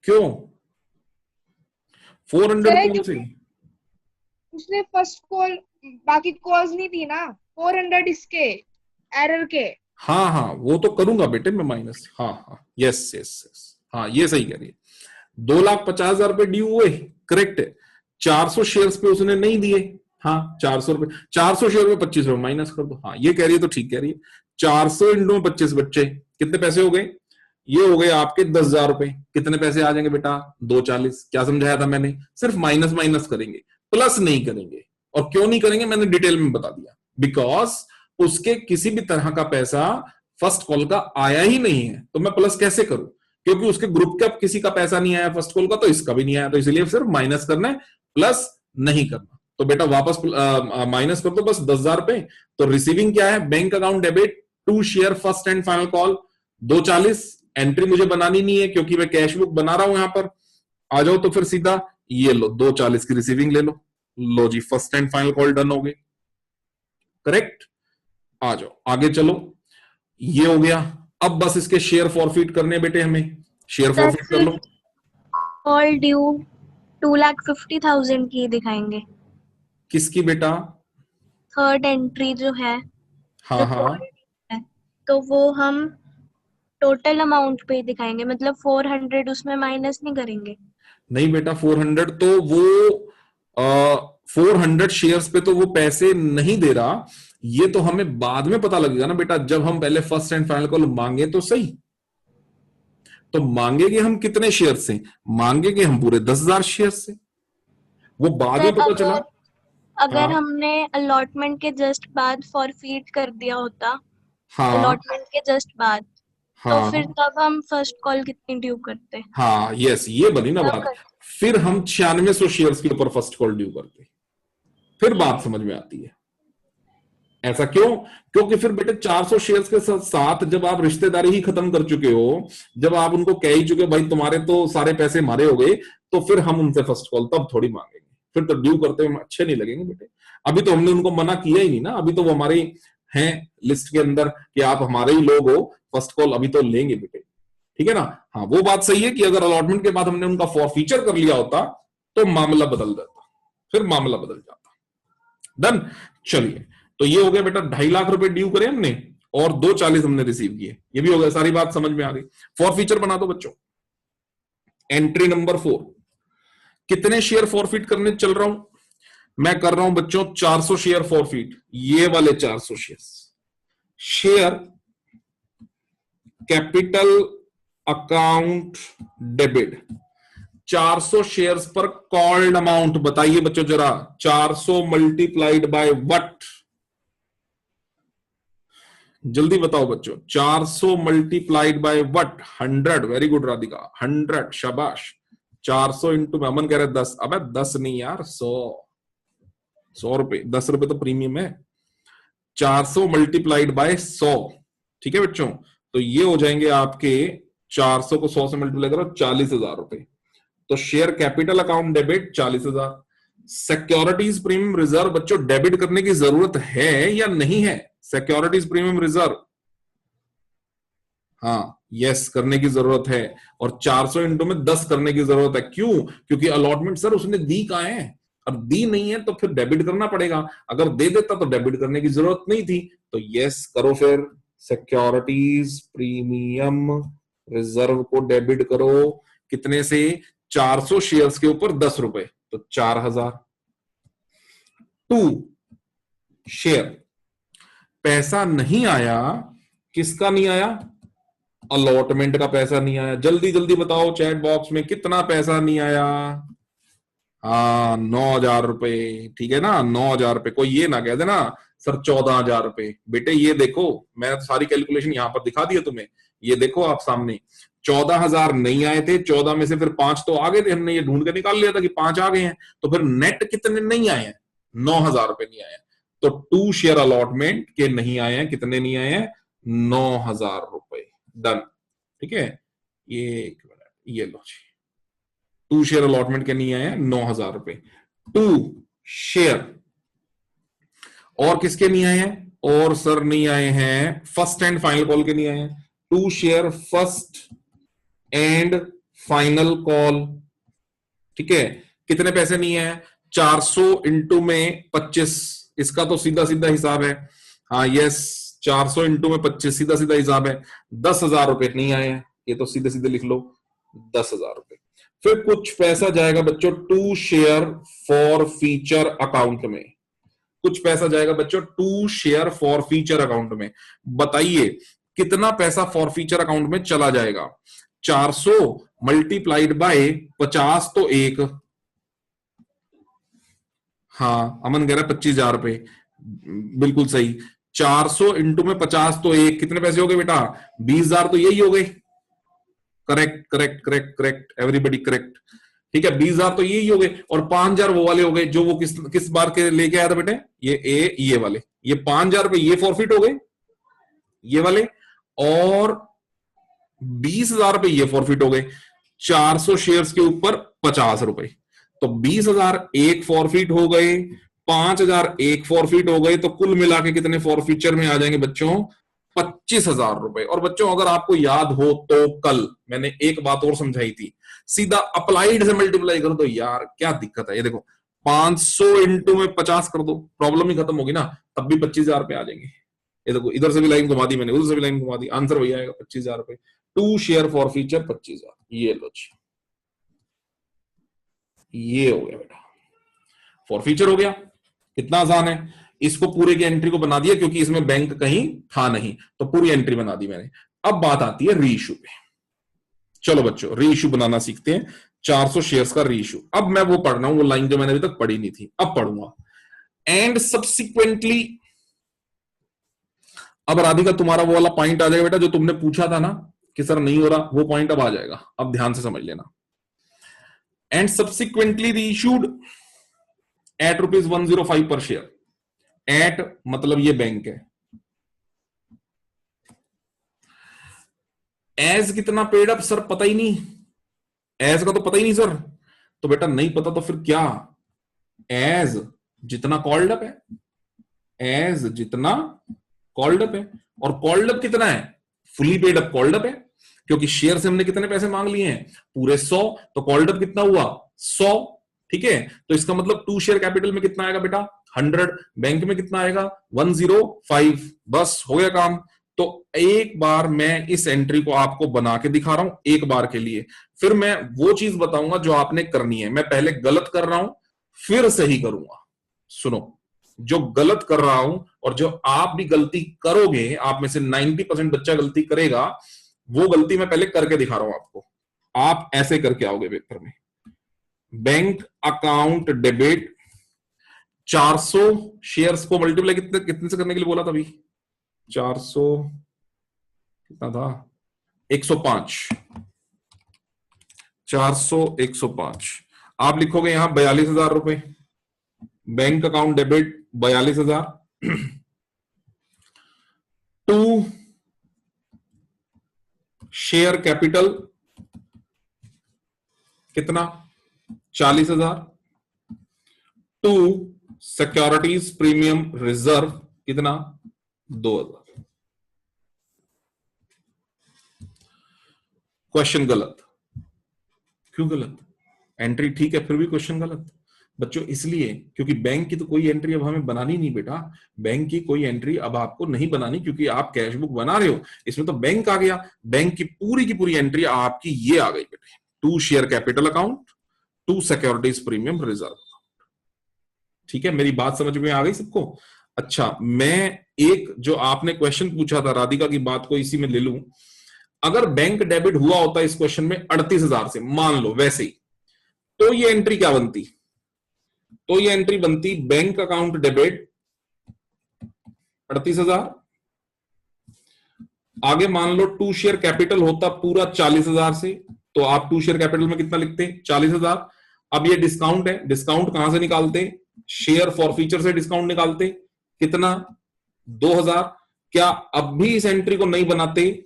क्यों 400 सर कौन सी? उसने फर्स्ट कॉल, बाकी कॉल्स नहीं थी ना, 400 इसके एरर के। हाँ हाँ वो तो करूंगा बेटे मैं माइनस। हाँ हाँ यस यस यस, हाँ ये सही कह रही है। 2,50,000 रुपए ड्यू हुए, करेक्ट है। 400 शेयर्स पे उसने नहीं दिए, हाँ 400 रुपए, 400 शेयर में 25 रुपए माइनस कर दो। हाँ ये कह रही है तो ठीक कह रही है। 400 इंटू 25 बच्चे कितने पैसे हो गए? ये हो गए आपके 10,000 रुपए। कितने पैसे आ जाएंगे बेटा? 240। क्या समझाया था मैंने? सिर्फ माइनस माइनस करेंगे, प्लस नहीं करेंगे। और क्यों नहीं करेंगे मैंने डिटेल में बता दिया, बिकॉज उसके किसी भी तरह का पैसा फर्स्ट कॉल का आया ही नहीं है, तो मैं प्लस कैसे करूं? क्योंकि उसके ग्रुप का किसी का पैसा नहीं आया फर्स्ट कॉल का, तो इसका भी नहीं आया, तो इसलिए सिर्फ माइनस करना है, प्लस नहीं करना। तो बेटा वापस माइनस कर दो बस 10,000 रुपए। तो रिसीविंग क्या है? Bank account debit to share first and final call 240। Entry मुझे बनानी नहीं है क्योंकि मैं कैश बुक बना रहा हूं यहां पर। आ जाओ तो फिर सीधा ये लो 240 की रिसीविंग ले लो। लो जी first and final call done हो गए, करेक्ट। आ जाओ आगे चलो, ये हो गया। अब बस इसके शेयर फॉरफिट करने बेटे, हमें शेयर फॉरफिट कर लो। कॉल ड्यू 2,50,000 की दिखाएंगे। किसकी बेटा? थर्ड एंट्री जो है, हाँ जो हाँ, है, तो वो हम टोटल अमाउंट पे ही दिखाएंगे, मतलब 400 उसमें माइनस नहीं करेंगे। नहीं बेटा 400 तो वो 400 शेयर्स पे तो वो पैसे नहीं दे रहा। ये तो हमें बाद में पता लगेगा ना बेटा, जब हम पहले फर्स्ट एंड फाइनल कॉल मांगे तो सही। तो मांगेंगे हम कितने शेयर से? मांगेंगे हम पूरे 10,000 शेयर से। वो बाद में सर पता चला। अगर हाँ हमने अलॉटमेंट के जस्ट बाद फॉरफीट कर दिया होता, हाँ अलॉटमेंट के जस्ट बाद, तो फिर हाँ तब हम फर्स्ट कॉल कितनी ड्यू करते? हाँ, यस, ये बनी ना तब बात। करते। फिर हम 9600 शेयर्स के ऊपर फर्स्ट कॉल ड्यू करते, फिर ठीक बात है। समझ में आती है। ऐसा क्यों? क्योंकि फिर बेटे 400 शेयर्स के साथ जब आप रिश्तेदारी ही खत्म कर चुके हो, जब आप उनको कह ही चुके भाई तुम्हारे तो सारे पैसे मारे हो गए, तो फिर हम उनसे फर्स्ट कॉल तब थोड़ी मांगेंगे। फिर तो ड्यू करते हुए अच्छे नहीं लगेंगे बेटे। अभी तो हमने उनको मना किया ही नहीं ना, अभी तो वो हमारे हैं लिस्ट के अंदर कि आप हमारे ही लोग हो, फर्स्ट कॉल अभी तो लेंगे बेटे। ठीक है ना? हाँ, वो बात सही है कि अगर अलॉटमेंट के बाद हमने उनका फॉर फीचर कर लिया होता तो मामला बदल जाता, फिर मामला बदल जाता। डन। चलिए, तो ये हो गया बेटा 2.5 लाख रुपए ड्यू करे हमने, और 240 हमने रिसीव किए, ये भी हो गया। सारी बात समझ में आ गई। फॉर फीचर बना दो बच्चों। एंट्री नंबर 4, कितने शेयर फॉरफिट करने चल रहा हूं? मैं कर रहा हूं बच्चों 400 शेयर फॉरफिट, ये वाले 400 share capital account debit. 400 shares पर कॉल्ड अमाउंट बताइए बच्चों जरा। 400 मल्टीप्लाइड बाय व्हाट? जल्दी बताओ बच्चों। 400 multiplied by what? 100। Very good Radhika, 100, शाबाश। 400 इंटू, अमन कह रहे 10। अबे 10 नहीं यार, 100 रुपए, 10 रुपए तो प्रीमियम है। 400 मल्टीप्लाइड बाय 100, ठीक है बच्चों? तो ये हो जाएंगे आपके, 400 को 100 से मल्टीप्लाई करो, 40,000 रुपए। तो share capital account debit 40,000। Securities premium reserve बच्चों डेबिट करने की जरूरत है या नहीं है? सिक्योरिटीज प्रीमियम रिजर्व, हाँ यस, करने की जरूरत है। और 400 इंटू में 10 करने की जरूरत है। क्यों? क्योंकि अलॉटमेंट सर उसने दी कहां है? अब दी नहीं है तो फिर डेबिट करना पड़ेगा। अगर दे देता तो डेबिट करने की जरूरत नहीं थी। तो यस करो फिर, सिक्योरिटीज प्रीमियम रिजर्व को डेबिट करो। कितने से? 400 शेयर्स के ऊपर 10 रुपए, तो 4,000। 2 शेयर, पैसा नहीं आया। किसका नहीं आया? अलॉटमेंट का पैसा नहीं आया। जल्दी जल्दी बताओ चैट बॉक्स में, कितना पैसा नहीं आया? हाँ 9,000 रुपए, ठीक है ना? 9,000 रुपए। कोई ये ना कह देना सर 14,000 रुपए। बेटे ये देखो, मैं सारी कैलकुलेशन यहां पर दिखा दी है तुम्हें, ये देखो आप सामने। 14,000 नहीं आए थे, 14 में से फिर 5 तो आ गए थे, हमने ये ढूंढ के निकाल लिया था कि 5 आ गए हैं। तो फिर नेट कितने नहीं आए हैं? 9,000 रुपए नहीं आए हैं। तो 2 शेयर अलॉटमेंट के नहीं आए हैं। कितने नहीं आए हैं? 9,000 रुपए। डन। ठीक है, ये एक मिनट, ये लो जी। 2 शेयर अलॉटमेंट के नहीं आए हैं 9,000 रुपए। 2 शेयर और किसके नहीं आए हैं? और सर नहीं आए हैं फर्स्ट एंड फाइनल कॉल के नहीं आए हैं। 2 share first and final call, ठीक है? कितने पैसे नहीं है? 400 इंटू में 25, इसका तो सीधा सीधा हिसाब है। हाँ यस, 400 इंटू में 25 सीधा सीधा हिसाब है। 10,000 रुपए नहीं आए हैं, ये तो सीधे सीधे लिख लो, 10,000 रुपए। फिर कुछ पैसा जाएगा बच्चों 2 शेयर फॉर फीचर अकाउंट में। कुछ पैसा जाएगा बच्चों 2 शेयर फॉर फीचर अकाउंट में। बताइए कितना पैसा फॉर फीचर अकाउंट में चला जाएगा? 400 मल्टीप्लाइड बाय 50 तो 1, हाँ अमन कह रहा है 25,000 रुपए, बिल्कुल सही। 400 इंटू में 50 तो 1, कितने पैसे हो गए बेटा? 20,000 तो यही हो गए। Correct correct correct correct, everybody correct. ठीक है, 20,000 तो यही हो गए, और 5,000 वो वाले हो गए जो वो किस बार के लेके आया था बेटे? ये वाले, ये 5,000 रुपए ये फॉरफिट हो गए, ये वाले। और 20,000 रुपए ये फॉरफिट हो गए। 400 शेयर्स के ऊपर 50 रुपए, तो 20,000 एक फॉरफिट हो गए, 5,000 एक फॉरफिट हो गए। तो कुल मिला के कितने फॉरफिचर में आ जाएंगे बच्चों? 25,000 रुपए। और बच्चों अगर आपको याद हो तो कल मैंने एक बात और समझाई थी, सीधा अप्लाइड से मल्टीप्लाई कर दो यार, क्या दिक्कत है। ये देखो 500 इंटू में 50 कर दो, प्रॉब्लम ही खत्म होगी ना, तब भी 25,000 पे आ जाएंगे। ये देखो इधर से भी लाइन घुमा दी मैंने, उधर से भी लाइन घुमा दी, आंसर वही आएगा 25,000 रुपए। 2 शेयर फॉर फ्यूचर 25,000, ये लो जी, ये हो गया बेटा, फॉर फ्यूचर हो गया। कितना आसान है, इसको पूरे की एंट्री को बना दिया क्योंकि इसमें बैंक कहीं था नहीं, तो पूरी एंट्री बना दी मैंने। अब बात आती है री इशू पे। चलो बच्चों री इशू बनाना सीखते हैं, 400 शेयर्स का री इशू। अब मैं वो पढ़ रहा हूं, वो लाइन जो मैंने अभी तक पढ़ी नहीं थी, अब पढ़ूंगा। एंड सब्सिक्वेंटली, अब राधिका तुम्हारा वो वाला पॉइंट आ जाएगा बेटा जो तुमने पूछा था ना कि सर नहीं हो रहा, वो पॉइंट अब आ जाएगा, अब ध्यान से समझ लेना। एंड सब्सिक्वेंटली रीइश्यूड एट ₹105 पर शेयर। एट मतलब ये बैंक है, एज कितना पेड अप सर पता ही नहीं, एज का तो पता ही नहीं सर, तो बेटा नहीं पता तो फिर क्या, एज जितना कॉल्ड अप है, एज जितना कॉल्ड अप है। और कॉल्ड अप कितना है, fully paid up called up है, क्योंकि शेयर से हमने कितने पैसे मांग लिए हैं, पूरे 100, तो कॉल्ड अप कितना हुआ 100, ठीक है। तो इसका मतलब 2 शेयर कैपिटल में कितना आएगा बेटा 100, बैंक में कितना आएगा 105, बस हो गया काम। तो एक बार मैं इस एंट्री को आपको बना के दिखा रहा हूं एक बार के लिए, फिर मैं वो चीज बताऊंगा जो आपने करनी है। मैं पहले गलत कर रहा हूं फिर सही करूंगा। सुनो, जो गलत कर रहा हूं और जो आप भी गलती करोगे, आप में से 90% बच्चा गलती करेगा, वो गलती मैं पहले करके दिखा रहा हूं आपको। आप ऐसे करके आओगे पेपर में, बैंक अकाउंट डेबिट 400 शेयर्स को मल्टीप्लाई कितने से करने के लिए बोला था अभी, 400 कितना था 105, 400 105, आप लिखोगे यहां 42,000 रुपए, bank account debit 42,000, 2 share capital कितना 40,000, 2 सिक्योरिटीज प्रीमियम रिजर्व कितना 2,000। क्वेश्चन गलत, क्यों गलत, एंट्री ठीक है फिर भी क्वेश्चन गलत बच्चों, इसलिए क्योंकि बैंक की तो कोई एंट्री अब हमें बनानी नहीं बेटा, बैंक की कोई एंट्री अब आपको नहीं बनानी, क्योंकि आप कैश बुक बना रहे हो, इसमें तो बैंक आ गया, बैंक की पूरी एंट्री आपकी ये आ गई बेटे, 2 share capital account, 2 securities premium reserve. ठीक है, मेरी बात समझ में आ गई सबको। अच्छा, मैं एक जो आपने क्वेश्चन पूछा था राधिका की बात को इसी में ले लूं, अगर बैंक डेबिट हुआ होता इस क्वेश्चन में 38,000 से, मान लो वैसे ही, तो ये एंट्री क्या बनती, तो ये एंट्री बनती बैंक अकाउंट डेबिट 38,000, आगे मान लो 2 शेयर कैपिटल होता पूरा 40,000 से, तो आप 2 शेयर कैपिटल में कितना लिखते 40,000। अब ये डिस्काउंट है, डिस्काउंट कहां से निकालते, शेयर फॉरफीचर से डिस्काउंट निकालते, कितना 2,000। क्या अब भी इस एंट्री को नहीं बनाते,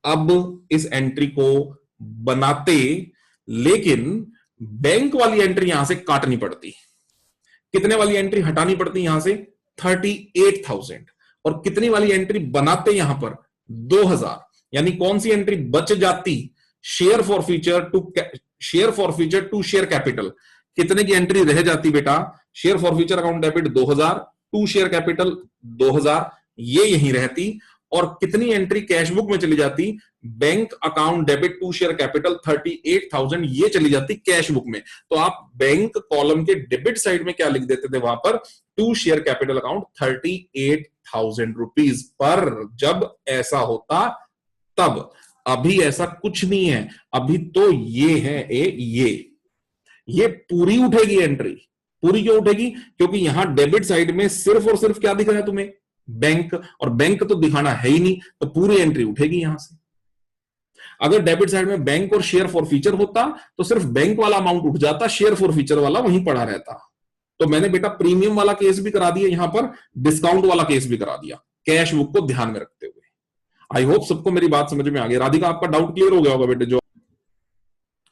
अब इस एंट्री को बनाते, लेकिन बैंक वाली एंट्री यहां से काटनी पड़ती, कितने वाली एंट्री हटानी पड़ती यहां से 38,000, और कितनी वाली एंट्री बनाते यहां पर 2,000, यानी कौन सी एंट्री बच जाती, share forfeiture to share capital, कितने की एंट्री रह जाती बेटा, share forfeiture account debit 2,000, 2 share capital 2,000, ये यहीं रहती, और कितनी एंट्री कैश बुक में चली जाती, bank account debit 2 share capital 38,000, ये चली जाती कैश बुक में। तो आप बैंक कॉलम के डेबिट साइड में क्या लिख देते थे वहां पर, 2 share capital account 38,000 rupees per, जब ऐसा होता तब। अभी ऐसा कुछ नहीं है, अभी तो ये है ये पूरी उठेगी एंट्री, पूरी क्यों उठेगी, क्योंकि यहां डेबिट साइड में सिर्फ और सिर्फ क्या दिख रहा है तुम्हें, बैंक, और बैंक तो दिखाना है ही नहीं, तो पूरी एंट्री उठेगी यहां से। अगर डेबिट साइड में बैंक और शेयर फॉरफीचर होता तो सिर्फ बैंक वाला अमाउंट उठ जाता, शेयर फॉरफीचर वाला वहीं पड़ा रहता। तो मैंने बेटा प्रीमियम वाला केस भी करा दिया, यहां पर डिस्काउंट वाला केस भी करा दिया, कैश बुक को ध्यान में रखते हुए। आई होप सबको मेरी बात समझ में आ गई। राधिका आपका डाउट क्लियर हो गया होगा बेटे जो,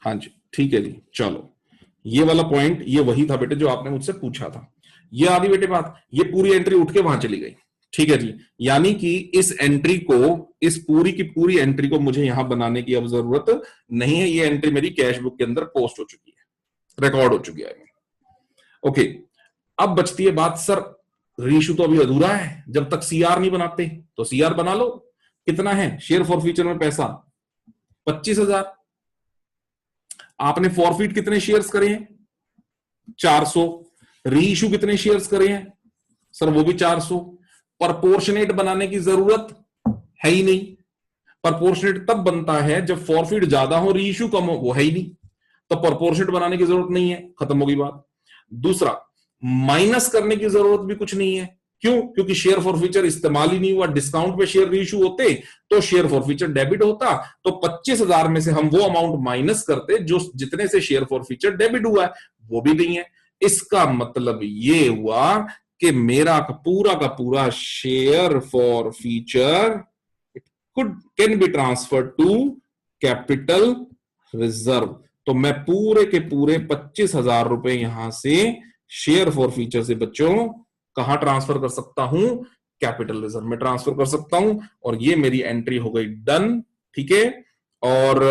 हाँ जी ठीक है जी। चलो, ये वाला पॉइंट ये वही था बेटे जो आपने मुझसे पूछा था, ये आ गई बेटे बात, ये पूरी एंट्री उठ के वहां चली गई। ठीक है जी, यानी कि इस एंट्री को, इस पूरी की पूरी एंट्री को मुझे यहां बनाने की अब जरूरत नहीं है। ये एंट्री मेरी कैश बुक के अंदर पोस्ट हो चुकी है, रिकॉर्ड हो चुकी है। ओके, अब बचती है बात, सर रीशू तो अभी अधूरा है, जब तक सीआर नहीं बनाते। तो सीआर बना लो। कितना है शेयर फॉरफीचर में पैसा? 25,000। आपने फॉरफीट कितने शेयर्स करे हैं? 400। रीइशू कितने शेयर्स करे हैं? सर वो भी 400। प्रपोर्शनेट बनाने की जरूरत है ही नहीं। प्रपोर्शनेट तब बनता है जब फॉरफीट ज्यादा हो, रीइशू कम हो, वो है ही नहीं, तो प्रपोर्शनेट बनाने की जरूरत नहीं है, खत्म होगी बात। दूसरा, माइनस करने की जरूरत भी कुछ नहीं है। क्यों? क्योंकि शेयर फॉरफीचर इस्तेमाल ही नहीं हुआ। डिस्काउंट पे शेयर रीइशू होते तो शेयर फॉरफीचर डेबिट होता, तो 25,000 में से हम वो अमाउंट माइनस करते जो जितने से शेयर फॉरफीचर डेबिट हुआ है, वो भी नहीं है। इसका मतलब ये हुआ कि मेरा का पूरा share forfeiture can be transfer to capital reserve. तो मैं पूरे के पूरे 25,000 रुपए यहां से शेयर फॉरफीचर से बच्चों कहां ट्रांसफर कर सकता हूं? कैपिटल रिजर्व में ट्रांसफर कर सकता हूं। और ये मेरी एंट्री हो गई डन। ठीक है, और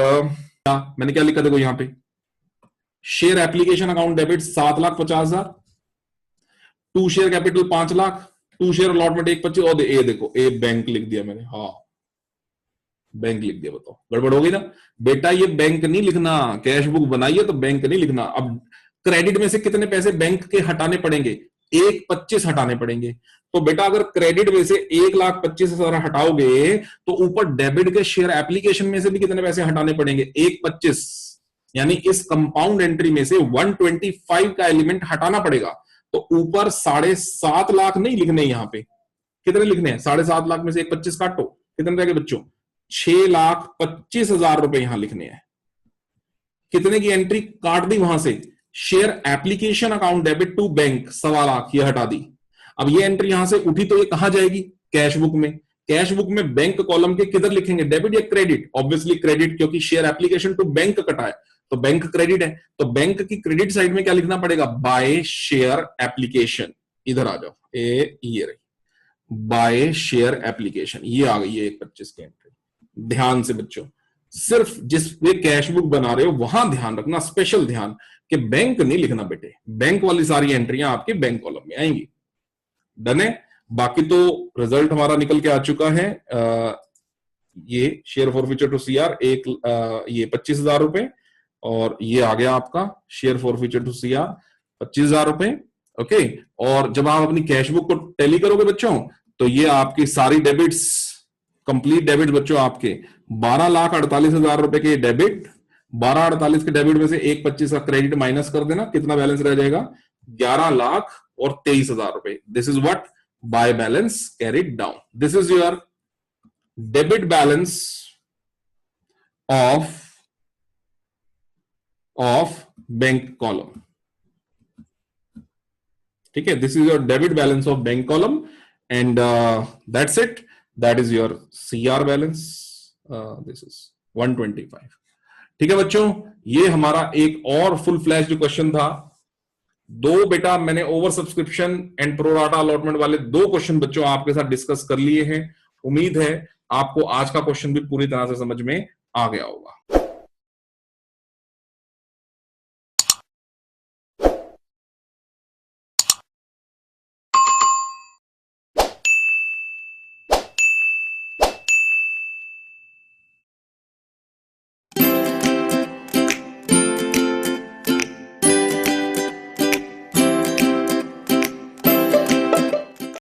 मैंने क्या लिखा देखो यहां पे, share application account debit 7,50,000, to share capital 5 lakh, to share allotment 1,25,000, और ए देखो ए बैंक लिख दिया मैंने। हाँ, बैंक लिख दिया। बताओ गड़बड़ हो गई ना बेटा? ये बैंक नहीं लिखना, कैश बुक बनाइए तो बैंक नहीं लिखना। अब क्रेडिट में से कितने पैसे बैंक के हटाने पड़ेंगे? 1,25,000 हटाने पड़ेंगे। तो बेटा अगर क्रेडिट में से 1,25,000 हटाओगे तो ऊपर डेबिट के शेयर एप्लीकेशन में से भी कितने पैसे हटाने पड़ेंगे? 1,25,000। यानी इस कंपाउंड एंट्री में से 125 का एलिमेंट हटाना पड़ेगा। तो ऊपर 7.5 लाख नहीं लिखने, यहां पे कितने लिखने हैं? 7.5 लाख में से 1,25,000 काटो, कितने रह गए बच्चों? 6,25,000 रुपए यहां लिखने हैं। कितने की एंट्री काट दी वहां से? Share application account debit to bank 1.25 lakh, ये हटा दी। अब ये एंट्री यहां से उठी तो ये कहां जाएगी? कैश बुक में। कैश बुक में बैंक कॉलम के किधर लिखेंगे? डेबिट या क्रेडिट? ऑब्वियसली क्रेडिट, क्योंकि शेयर एप्लीकेशन टू बैंक कटा है तो बैंक क्रेडिट है। तो बैंक की क्रेडिट साइड में क्या लिखना पड़ेगा? By share application. इधर आ जाओ, ये रही बाय शेयर एप्लीकेशन, ये आ गई है 1,25,000 की एंट्री। ध्यान से बच्चों, सिर्फ जिस वे कैश बुक बना रहे हो वहां ध्यान रखना, स्पेशल ध्यान, कि बैंक नहीं लिखना बेटे। बैंक वाली सारी एंट्रियां आपके बैंक कॉलम में आएंगी। डन है? बाकी तो रिजल्ट हमारा निकल के आ चुका है। ये शेयर फॉरफीचर टू सीआर ये 25,000 रुपए, और ये आ गया आपका शेयर फॉरफीचर टू सीआर 25,000 रुपए। ओके, और जब आप अपनी कैश बुक को टैली करोगे बच्चों, तो ये आपकी सारी डेबिट्स, कंप्लीट डेबिट बच्चों आपके 12,48,000 रुपए के डेबिट, 12,48 के डेबिट में से 1,25,000 का क्रेडिट माइनस कर देना, कितना बैलेंस रह जाएगा? 11,23,000 रुपए। This is what by balance carried down. This is your debit balance of bank column. ठीक है, this is your debit balance of bank column, and that's it. That is your CR balance. This is 125। ठीक है बच्चों, ये हमारा एक और full flash जो क्वेश्चन था। दो बेटा मैंने over subscription and pro rata allotment वाले 2 क्वेश्चन बच्चों आपके साथ डिस्कस कर लिए हैं। उम्मीद है आपको आज का क्वेश्चन भी पूरी तरह से समझ में आ गया होगा।